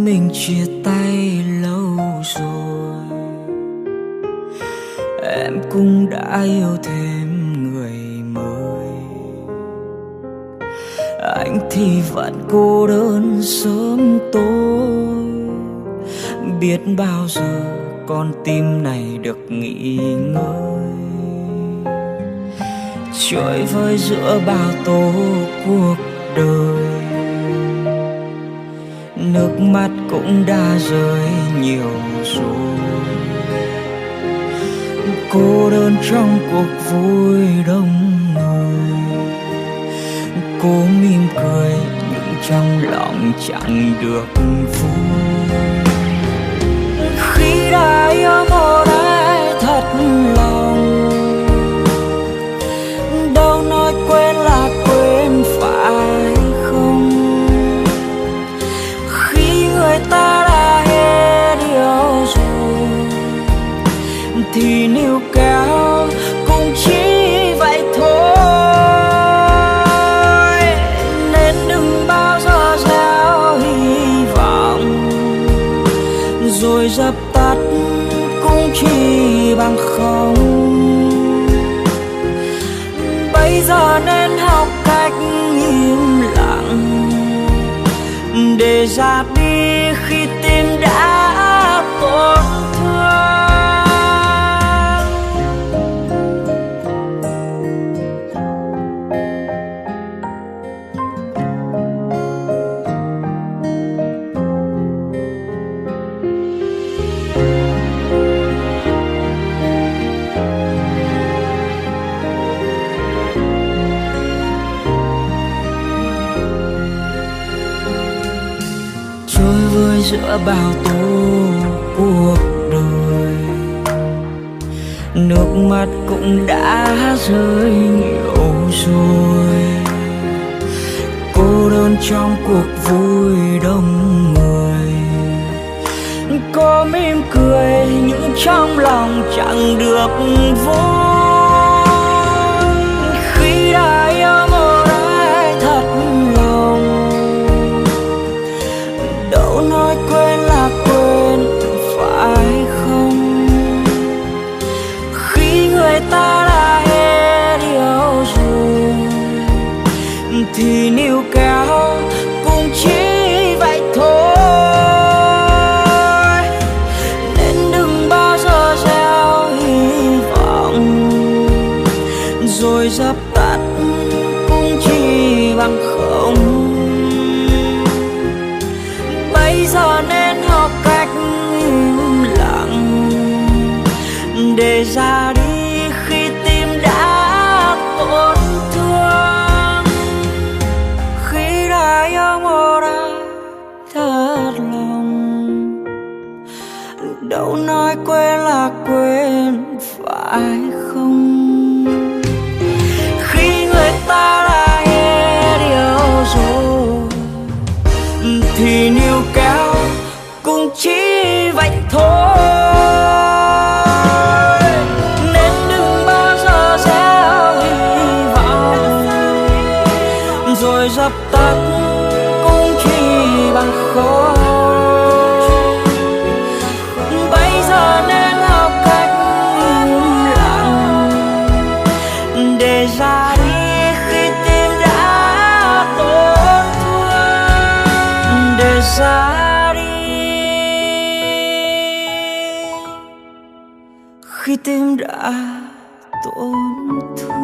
mình chia tay lâu rồi, em cũng đã yêu thêm người mới. Anh thì vẫn cô đơn sớm tối, biết bao giờ con tim này được nghỉ ngơi. Trôi vơi giữa bao tố cuộc đời, nước mắt cũng đã rơi nhiều rồi. Cô đơn trong cuộc vui đông người, cố mỉm cười nhưng trong lòng chẳng được vui. Khi đã yêu một ai thật lòng, đâu nói quên là quên phải không? Khi người ta đã hết yêu rồi thì níu kéo cũng chỉ vậy thôi. Nên đừng bao giờ gieo hy vọng rồi dập tắt cũng chỉ bằng không. Bây giờ nên học cách im lặng để ra đi khi tim đã tổn thương. Vơi giữa bao tố cuộc đời, nước mắt cũng đã rơi nhiều rồi. Cô đơn trong cuộc vui đông người, có mỉm cười nhưng trong lòng chẳng được vui. Khi đã yêu một ai thật lòng, đâu nói quên là quên phải không? Khi người ta đã hết yêu rồi thì níu kéo cũng chỉ vậy thôi. Nên đừng bao giờ gieo hy vọng rồi dập tắt cũng chỉ bằng không. Bây giờ nên học cách im lặng để ra đi khi tim đã tổn thương. Khi đã yêu một ai thật lòng, đâu nói quên là quên phải không? Khi người ta đã hết yêu rồi thì níu kéo cũng chỉ vậy thôi. Nên đừng bao giờ gieo hy vọng rồi dập tắt cũng chỉ bằng không. Bây giờ nên học cách im lặng để ra đi khi tim đã tổn thương. Để ra đi khi tim đã tổn thương.